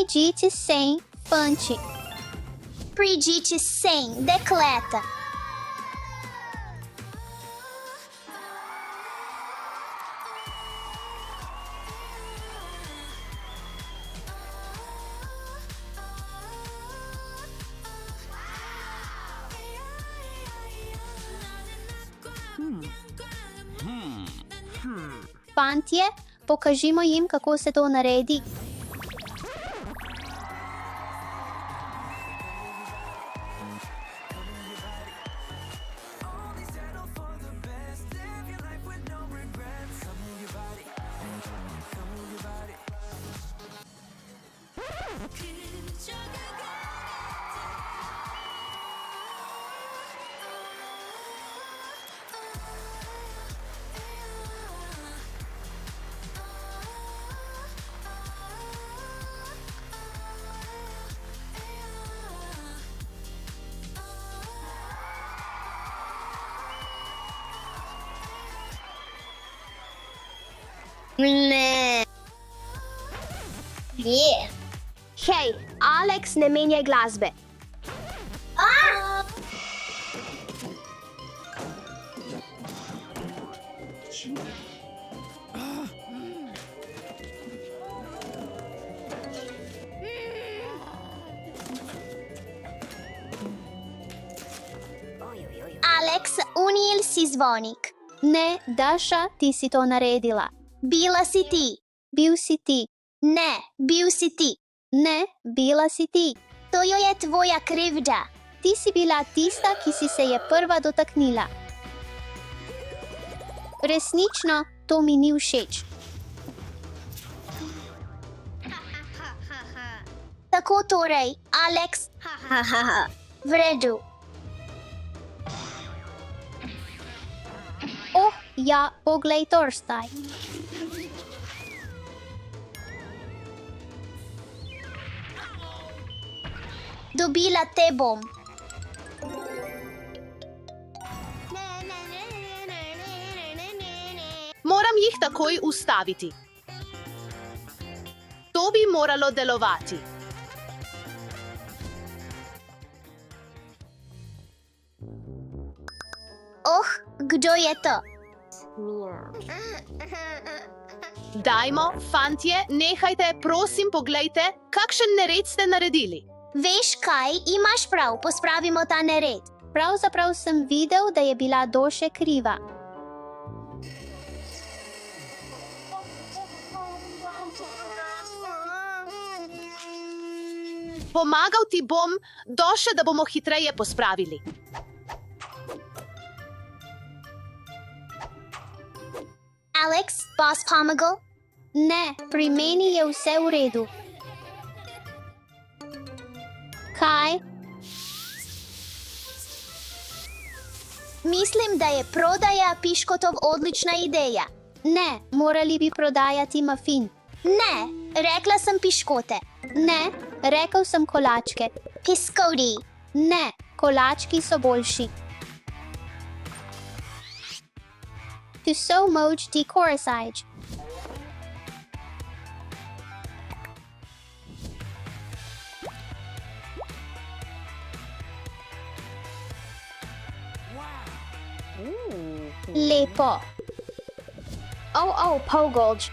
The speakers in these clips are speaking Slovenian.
Pridite sem fante. Pridite sem decleta. Fantje, pokažimo jim, kako se to naredi. Ne. Je. Hej, Alex, ne menjaj glasbe. Alex, unijel si zvonik. Ne, Daša, ti si to naredila. Bila si ti. Bil si ti. Ne, bil si ti. Ne, bila si ti. To jo je tvoja krivda. Ti si bila tista, ki si se je prva dotaknila. Resnično, to mi ni všeč. Tako torej, Alex. V redu. Oh, ja, poglej Torstaj. Dobila te bom. Moram jih takoj ustaviti. To bi moralo delovati. Oh, kdo je to? Dajmo, fantje, nehajte, prosim, poglejte, kakšen nered ste naredili. Veš kaj, imaš prav, pospravimo ta nered. Pravzaprav sem videl, da je bila Doše kriva. Pomagal ti bom, Doše, da bomo hitreje pospravili. Alex, boss pomagal? Ne, pri meni je vse v redu. Kaj? Mislim, da je prodaja piškotov odlična ideja. Ne, morali bi prodajati mafin. Ne, rekla sem piškote. Ne, rekel sem kolačke. Piskoti. Ne, kolački so boljši. Tu so moč ti korisajč. Lepo. Pogolč.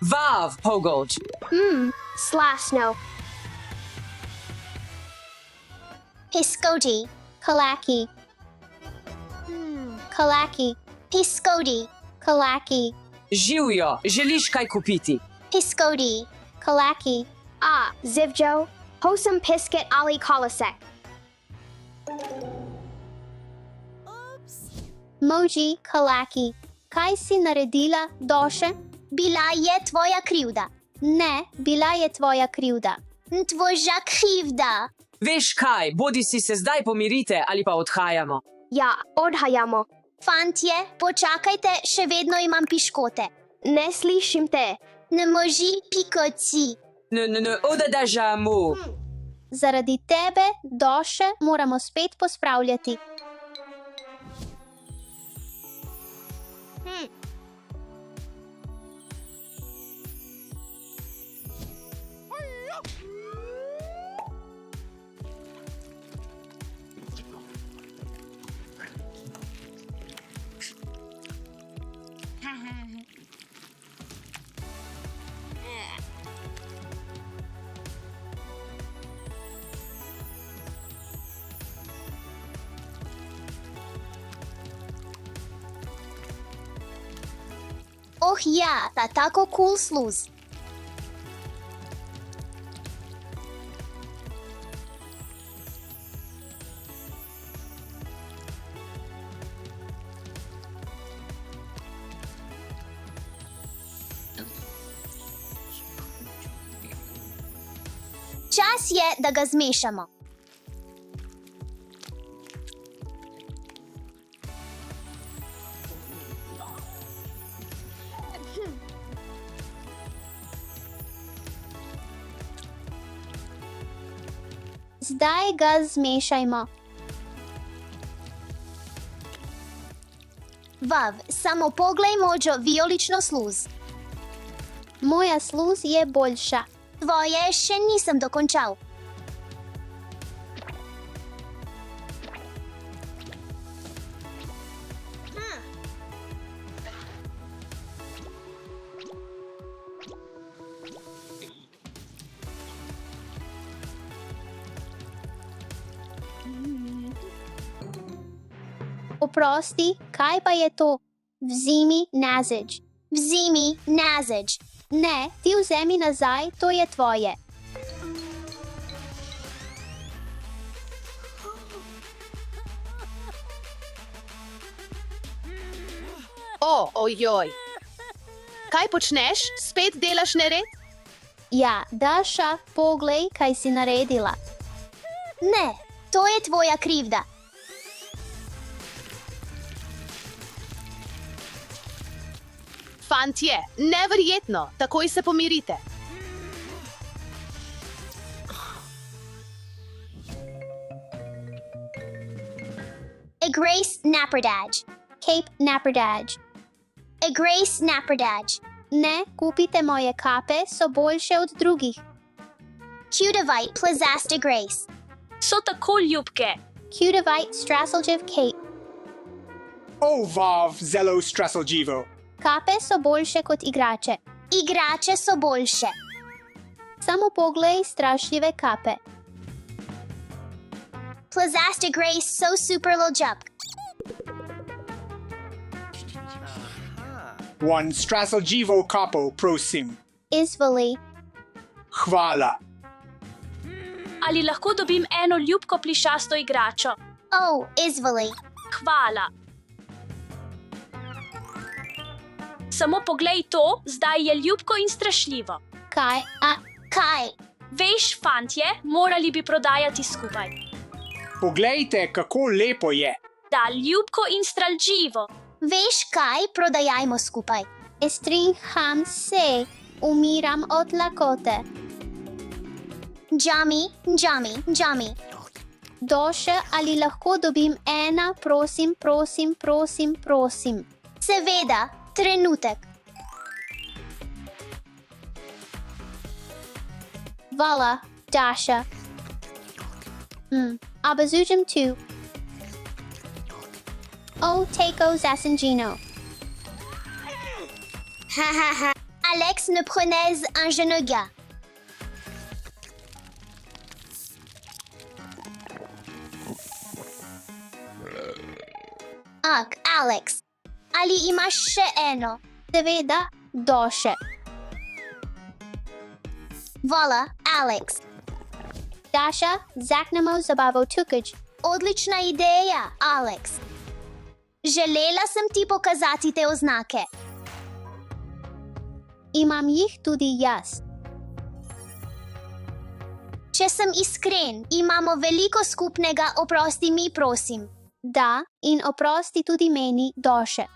Vav, Pogolč. Slasno. Piskoti. Kalaki. Kalaki. Piskoti. Kalaki. Živjo, želiš kaj kupiti? Piskoti. Kalaki. Zivjo. Hosam pisket ali kolasek. Moji Kalaki. Kaj si naredila, Doše? Bila je tvoja krivda. Ne, bila je tvoja krivda. Tvoja krivda. Veš kaj, bodi si se zdaj pomirite ali pa odhajamo. Ja, odhajamo. Fantje, počakajte, še vedno imam piškote. Ne slišim te. Ne moži pikoti. Odadažamo. Zaradi tebe, Doše, moramo spet pospravljati. Oh ja, ta tako cool sluz. Čas je, da ga zmešamo. Zdaj ga zmešajmo. Vav, samo poglej mojo vijolično sluz. Moja sluz je boljša. Tvoje še nisem dokončal. Oprosti, kaj pa je to? Vzemi nazaj. Vzemi nazaj. Ne, ti vzemi nazaj, to je tvoje. Ojoj. Kaj počneš? Spet delaš nered? Ja, Daša, poglej, kaj si naredila. Ne, to je tvoja krivda. Fantje, neverjetno, takoj se pomirite. Grace Naperdaj. Cape Naperdaj. Grace Naperdaj. Ne, kupite moje kape, so boljše od drugih. Cutavite Plazasta Grace. So tako ljubke. Cutavite Straseljiv Cape. Vav, zelo straseljivo. Kape so boljše kot igrače. Igrače so boljše. Samo poglej strašljive kape. Plazasta Grace so super ljubk. One straseljivo kapo, prosim. Izvoli. Hvala. Ali lahko dobim eno ljubko plišasto igračo? Izvoli. Hvala. Samo poglej to, zdaj je ljubko in strašljivo. Kaj? Kaj? Veš, fantje, morali bi prodajati skupaj. Poglejte, kako lepo je. Da, ljubko in strašljivo. Veš kaj, prodajajmo skupaj. Strinjam se, umiram od lakote. Džami. Doše, ali lahko dobim ena, prosim. Seveda, trenutek. Vala, Dasha. Abazujem tu. Teiko Zasangino. Alex ne prenez un jeune gars. Alex, ali imaš še eno? Seveda, Doše. Vala, Alex. Dasha, zaknemo zabavo tukaj. Odlična ideja, Alex. Želela sem ti pokazati te oznake. Imam jih tudi jaz. Če sem iskren, imamo veliko skupnega, oprosti mi, prosim. Da, in oprosti tudi meni, Doše.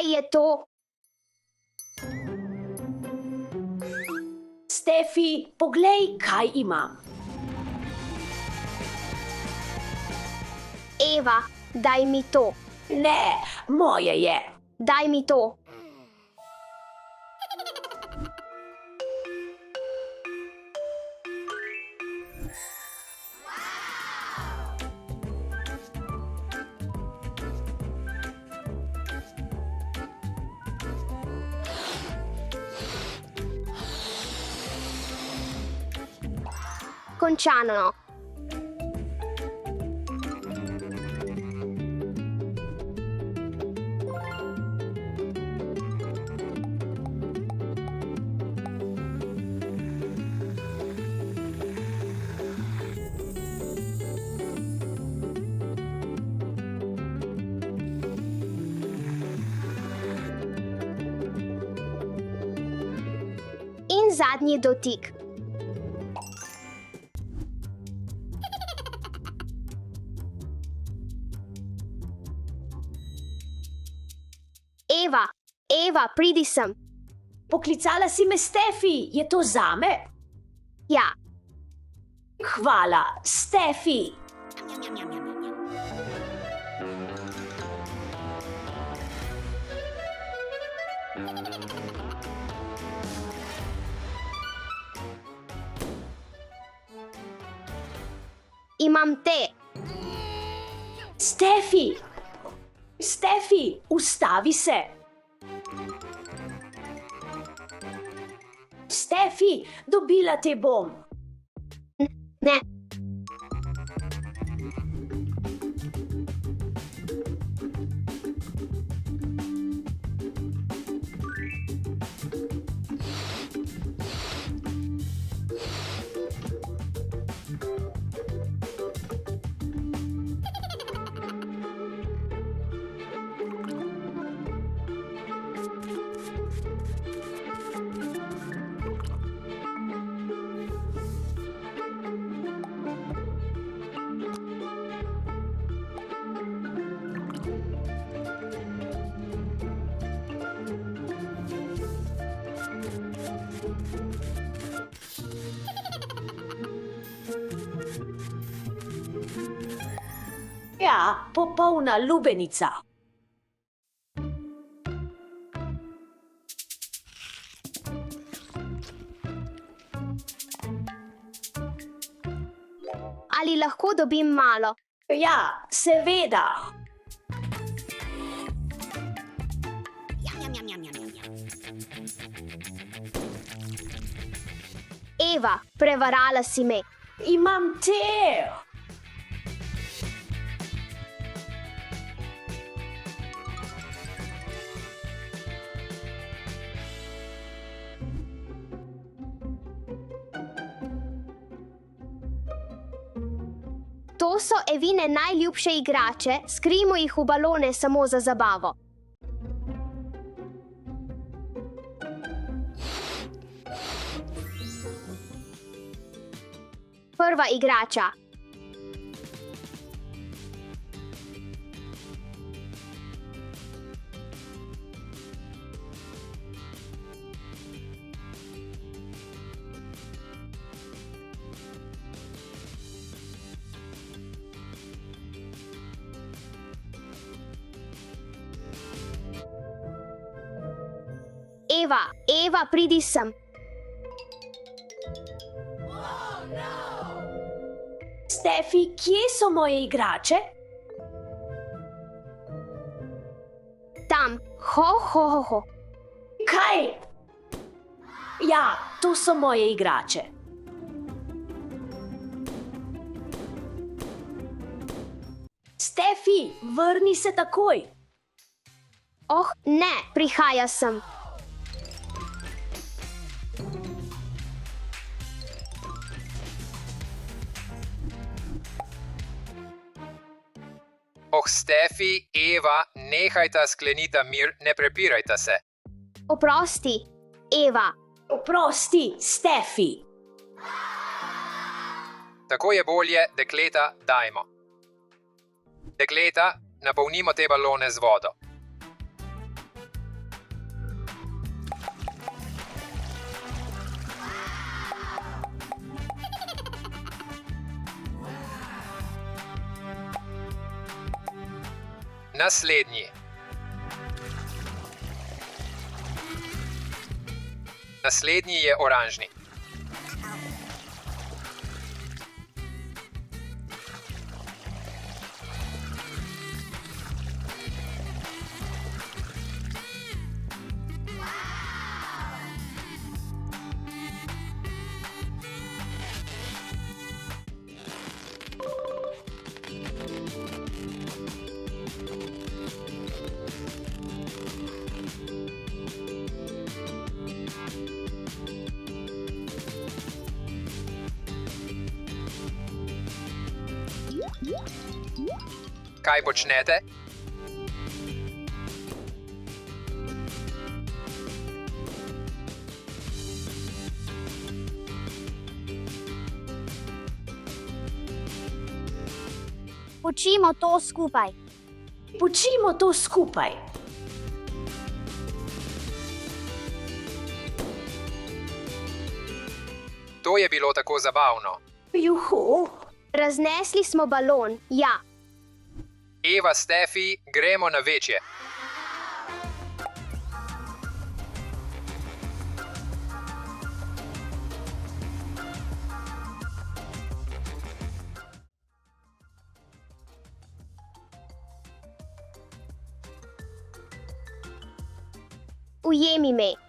Kaj je to? Stefi, poglej, kaj imam. Eva, daj mi to. Ne, moje je. Daj mi to. Končano. In zadnji dotik. Eva, pridi sem. Poklicala si me, Stefi, je to zame? Ja, Hvala, Stefi. imam te. Stefi! Stefi, ustavi se! Stefi, dobila te bom! Ne, Ja, popolna lubenica. ali lahko dobim malo? Ja, seveda. Eva, prevarala si me. Imam te. To so Evine najljubše igrače, skrijmo jih v balone samo za zabavo. Prva igrača. Eva, pridi sem. Stefi, kje so moje igrače? Tam, ho. Kaj? Ja, to so moje igrače. Stefi, vrni se takoj. Oh, ne, prihaja sem. Oh, Stefi, Eva, nehajta sklenita mir, ne prepirajta se. Oprosti, Eva. Oprosti, Stefi. Tako je bolje, dekleta, dajmo. Dekleta, napolnimo te balone z vodo. Naslednji. Naslednji je oranžni. Kaj počnete? Počimo to skupaj. Počimo to skupaj. To je bilo tako zabavno. Juhu. Raznesli smo balon, ja. Eva, Stefi, gremo na večje. Ujemi me.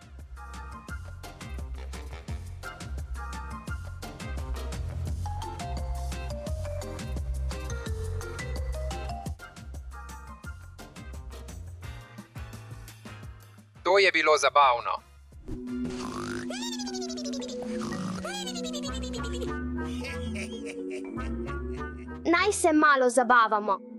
To je bilo zabavno. Naj se malo zabavamo.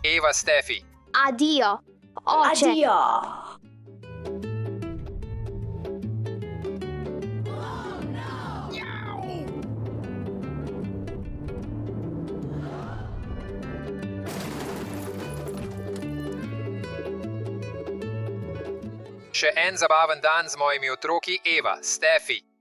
Eva, Stefi. Adio. Oče. Adijo. Še en zabaven dan z mojimi otroki, Eva, Stefi.